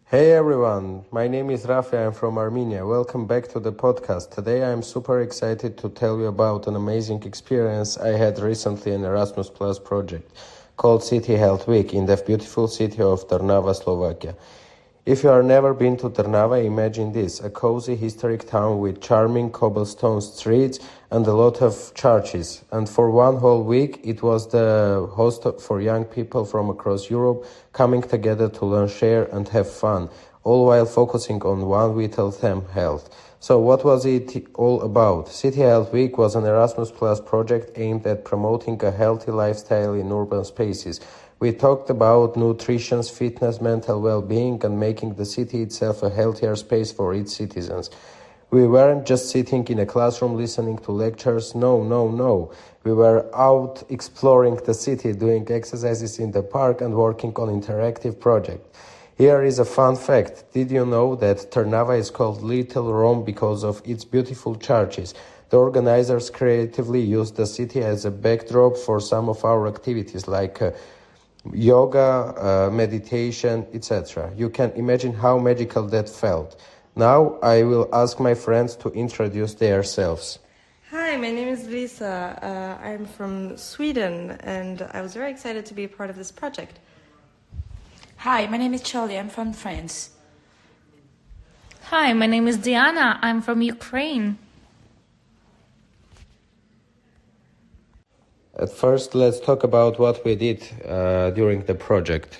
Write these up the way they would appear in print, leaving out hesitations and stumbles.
Hey everyone, my name is Rafi, I'm from Armenia. Welcome back to the podcast. Today I'm super excited to tell you about an amazing experience I had recently in Erasmus Plus project called City Health Week in the beautiful city of Trnava, Slovakia. If you have never been to Trnava, imagine this, a cozy historic town with charming cobblestone streets and a lot of churches. And for one whole week, it was the host for young people from across Europe coming together to learn, share and have fun, all while focusing on one vital theme, health. So what was it all about? City Health Week was an Erasmus Plus project aimed at promoting a healthy lifestyle in urban spaces. We talked about nutrition, fitness, mental well-being, and making the city itself a healthier space for its citizens. We weren't just sitting in a classroom listening to lectures. No. We were out exploring the city, doing exercises in the park, and working on interactive projects. Here is a fun fact. Did you know that Trnava is called Little Rome because of its beautiful churches? The organizers creatively used the city as a backdrop for some of our activities like yoga, meditation, etc. You can imagine how magical that felt. Now I will ask my friends to introduce themselves. Hi, my name is Lisa. I'm from Sweden and I was very excited to be a part of this project. Hi, my name is Charlie. I'm from France. Hi, my name is Diana. I'm from Ukraine. At first, let's talk about what we did during the project.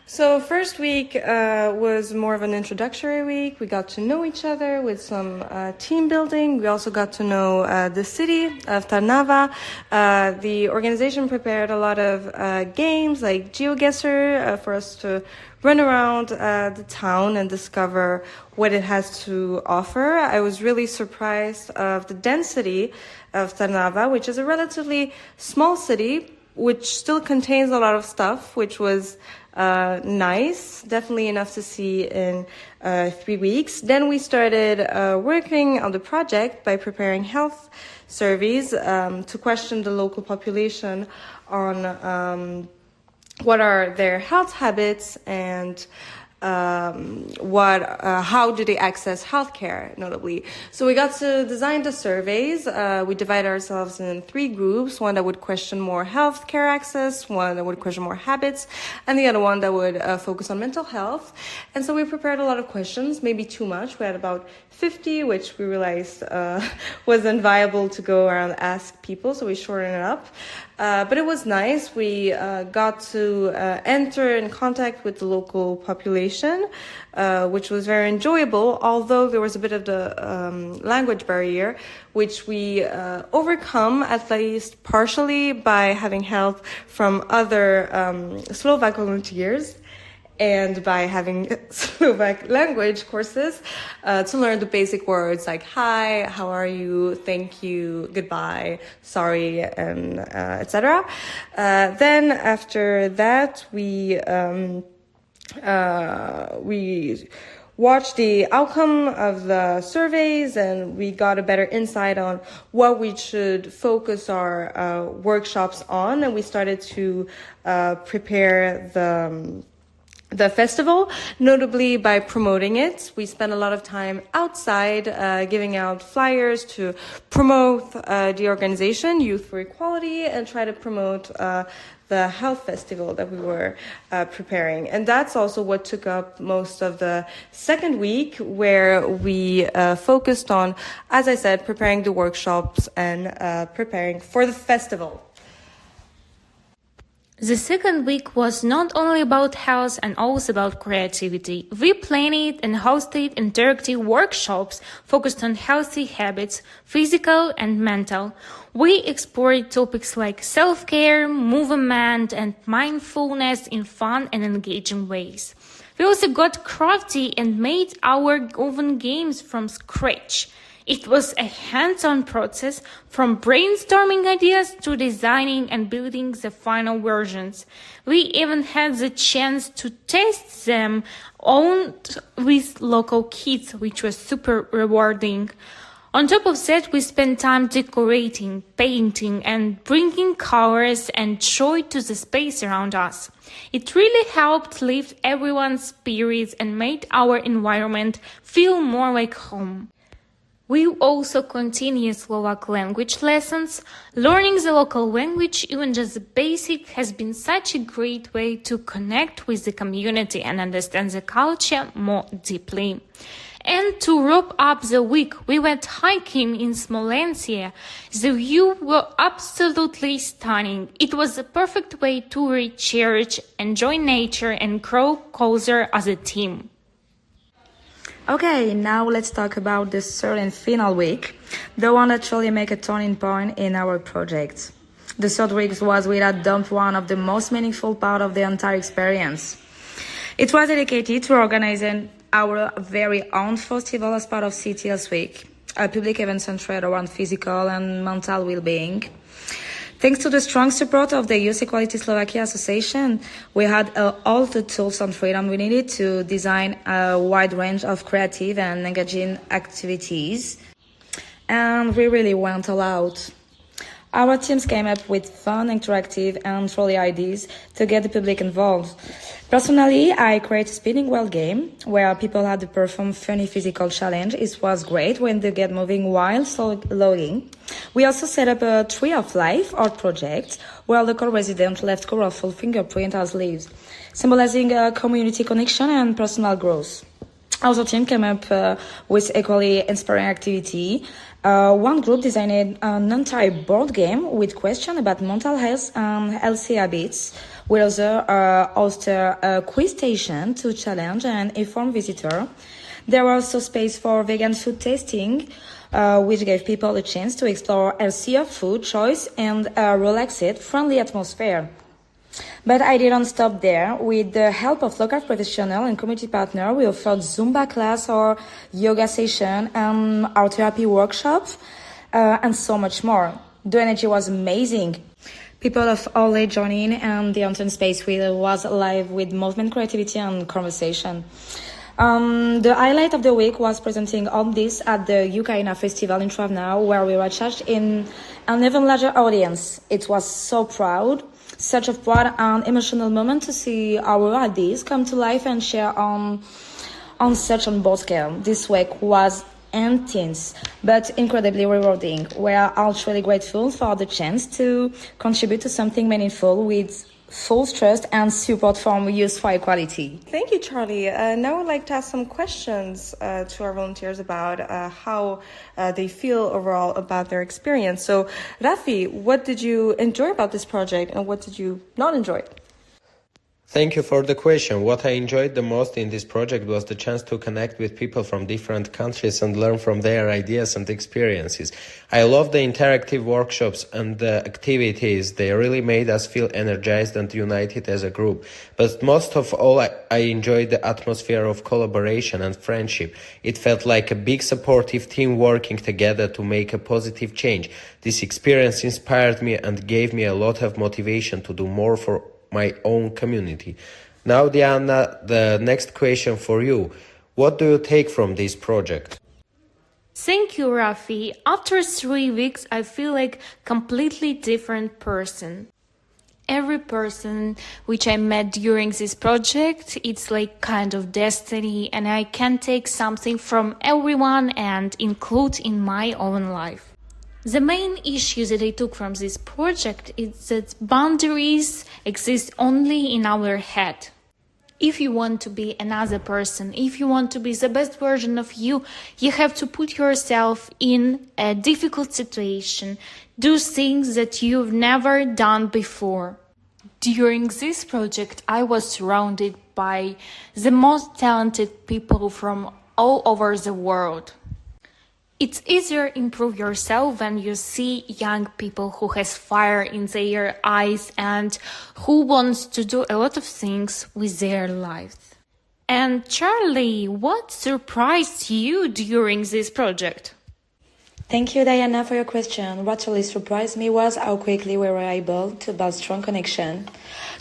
So first week was more of an introductory week. We got to know each other with some team building. We also got to know the city of Trnava. The organization prepared a lot of games like GeoGuessr for us to run around the town and discover what it has to offer. I was really surprised of the density of Trnava, which is a relatively small city, which still contains a lot of stuff, which was nice, definitely enough to see in 3 weeks. Then we started working on the project by preparing health surveys to question the local population on what are their health habits and how do they access healthcare, notably. So we got to design the surveys. We divide ourselves in 3 groups, one that would question more healthcare access, one that would question more habits, and the other one that would focus on mental health. And so we prepared a lot of questions, maybe too much. We had about 50, which we realized wasn't viable to go around ask people, so we shortened it up. But it was nice. We got to enter in contact with the local population, which was very enjoyable, although there was a bit of the language barrier, which we overcome at least partially by having help from other Slovak volunteers and by having Slovak language courses to learn the basic words like hi, how are you, thank you, goodbye, sorry, and etc. Then after that, we watched the outcome of the surveys and we got a better insight on what we should focus our workshops on, and we started to prepare the festival, notably by promoting it. We spent a lot of time outside giving out flyers to promote the organization, Youth for Equality, and try to promote the health festival that we were preparing. And that's also what took up most of the second week, where we focused on, as I said, preparing the workshops and preparing for the festival. The second week was not only about health and also about creativity. We planned and hosted interactive workshops focused on healthy habits, physical and mental. We explored topics like self-care, movement, and mindfulness in fun and engaging ways. We also got crafty and made our own games from scratch. It was a hands-on process, from brainstorming ideas to designing and building the final versions. We even had the chance to test them on with local kids, which was super rewarding. On top of that, we spent time decorating, painting, and bringing colors and joy to the space around us. It really helped lift everyone's spirits and made our environment feel more like home. We also continue Slovak language lessons. Learning the local language, even just the basic, has been such a great way to connect with the community and understand the culture more deeply. And to wrap up the week, we went hiking in Smolensk. The view were absolutely stunning. It was the perfect way to recharge, enjoy nature, and grow closer as a team. Okay, now let's talk about the third and final week, the one that truly make a turning point in our project. The third week was without doubt one of the most meaningful part of the entire experience. It was dedicated to organizing our very own festival as part of CTL's Week, a public event centered around physical and mental well-being. Thanks to the strong support of the Youth Equality Slovakia Association, we had all the tools and freedom we needed to design a wide range of creative and engaging activities. And we really went all out. Our teams came up with fun, interactive, and trolley ideas to get the public involved. Personally, I created a spinning wheel game where people had to perform funny physical challenge. It was great when they get moving while logging. We also set up a Tree of Life art project where local residents left colorful fingerprints as leaves, symbolizing a community connection and personal growth. Our team came up with equally inspiring activity. One group designed an entire board game with questions about mental health and healthy habits. We also hosted a quiz station to challenge and inform visitors. There was also space for vegan food tasting, which gave people a chance to explore healthier food choice and a relaxed, friendly atmosphere. But I didn't stop there. With the help of local professionals and community partners, we offered Zumba class or yoga session and art therapy workshop, and so much more. The energy was amazing. People of all age joined in, and the entire space was alive with movement, creativity, and conversation. The highlight of the week was presenting all this at the Ukraina Festival in Travna, where we were charged in an even larger audience. It was so proud. Such a proud and emotional moment to see our ideas come to life and share on such a broad scale. This week was intense, but incredibly rewarding. We are all truly grateful for the chance to contribute to something meaningful with full trust and support from Youth for Equality. Thank you, Charlie. Now I'd like to ask some questions to our volunteers about how they feel overall about their experience. So, Rafi, what did you enjoy about this project and what did you not enjoy? Thank you for the question. What I enjoyed the most in this project was the chance to connect with people from different countries and learn from their ideas and experiences. I love the interactive workshops and the activities. They really made us feel energized and united as a group. But most of all, I enjoyed the atmosphere of collaboration and friendship. It felt like a big supportive team working together to make a positive change. This experience inspired me and gave me a lot of motivation to do more for my own community. Now, Diana, the next question for you. What do you take from this project? Thank you, Rafi. After 3 weeks, I feel like completely different person. Every person which I met during this project, it's like kind of destiny, and I can take something from everyone and include in my own life. The main issue that I took from this project is that boundaries exist only in our head. If you want to be another person, if you want to be the best version of you, you have to put yourself in a difficult situation, do things that you've never done before. During this project, I was surrounded by the most talented people from all over the world. It's easier to improve yourself when you see young people who has fire in their eyes and who wants to do a lot of things with their lives. And Charlie, what surprised you during this project? Thank you, Diana, for your question. What really surprised me was how quickly we were able to build strong connection,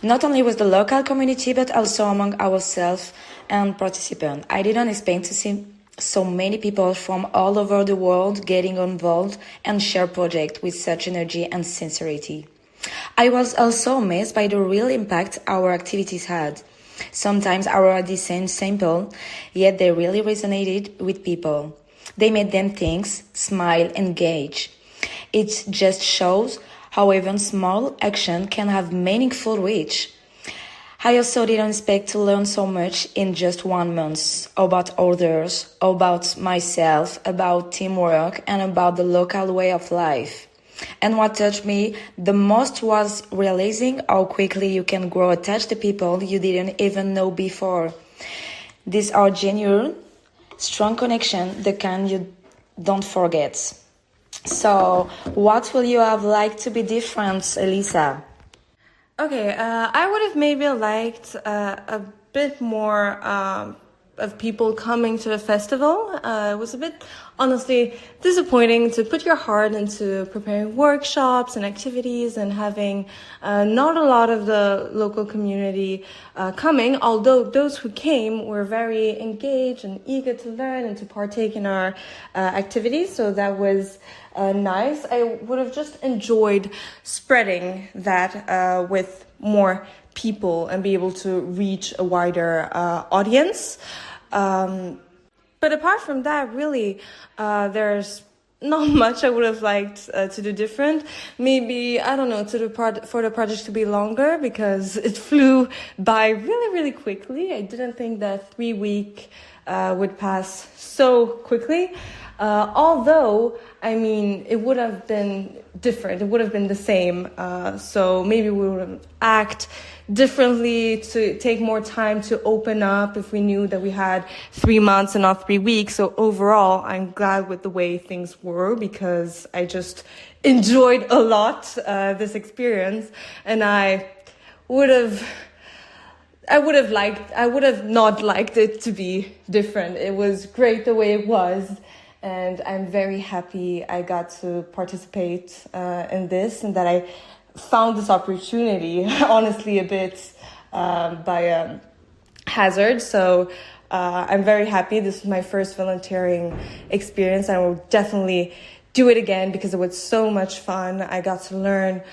not only with the local community, but also among ourselves and participants. I didn't expect to see So many people from all over the world getting involved and share project with such energy and sincerity. I was also amazed by the real impact our activities had. Sometimes our ideas seemed simple, yet they really resonated with people. They made them think, smile, engage. It just shows how even small action can have meaningful reach. I also didn't expect to learn so much in just 1 month about others, about myself, about teamwork, and about the local way of life. And what touched me the most was realizing how quickly you can grow attached to people you didn't even know before. These are genuine, strong connections, the kind you don't forget. So, what will you have liked to be different, Elisa? Okay, I would have maybe liked a bit more of people coming to the festival. It was a bit, honestly, disappointing to put your heart into preparing workshops and activities and having not a lot of the local community coming, although those who came were very engaged and eager to learn and to partake in our activities, so that was nice. I would have just enjoyed spreading that with more people and be able to reach a wider audience. But apart from that, really, there's not much I would have liked to do different. Maybe, I don't know, for the project to be longer, because it flew by really, really quickly. I didn't think that 3 weeks would pass so quickly. Although, I mean, it would have been different. It would have been the same. So maybe we would act differently, to take more time to open up if we knew that we had 3 months and not 3 weeks. So overall, I'm glad with the way things were, because I just enjoyed a lot this experience, and I would have not liked it to be different. It was great the way it was. And I'm very happy I got to participate in this, and that I found this opportunity, honestly, a bit by hazard. So I'm very happy. This is my first volunteering experience. I will definitely do it again, because it was so much fun. I got to learn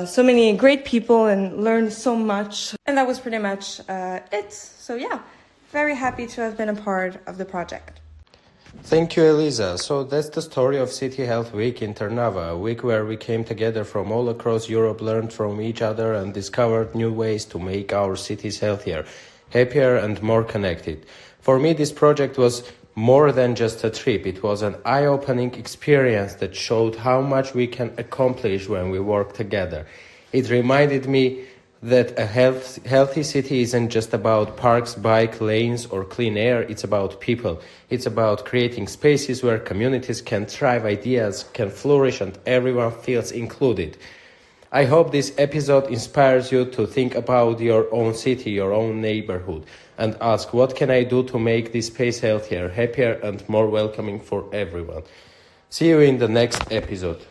so many great people and learn so much. And that was pretty much it. So yeah, very happy to have been a part of the project. Thank you, Elisa. So that's the story of City Health Week in Trnava, a week where we came together from all across Europe, learned from each other, and discovered new ways to make our cities healthier, happier, and more connected. For me, this project was more than just a trip. It was an eye-opening experience that showed how much we can accomplish when we work together. It reminded me that a healthy city isn't just about parks, bike lanes, or clean air. It's about people. It's about creating spaces where communities can thrive, ideas can flourish, and everyone feels included. I hope this episode inspires you to think about your own city, your own neighborhood, and ask, what can I do to make this space healthier, happier, and more welcoming for everyone? See you in the next episode.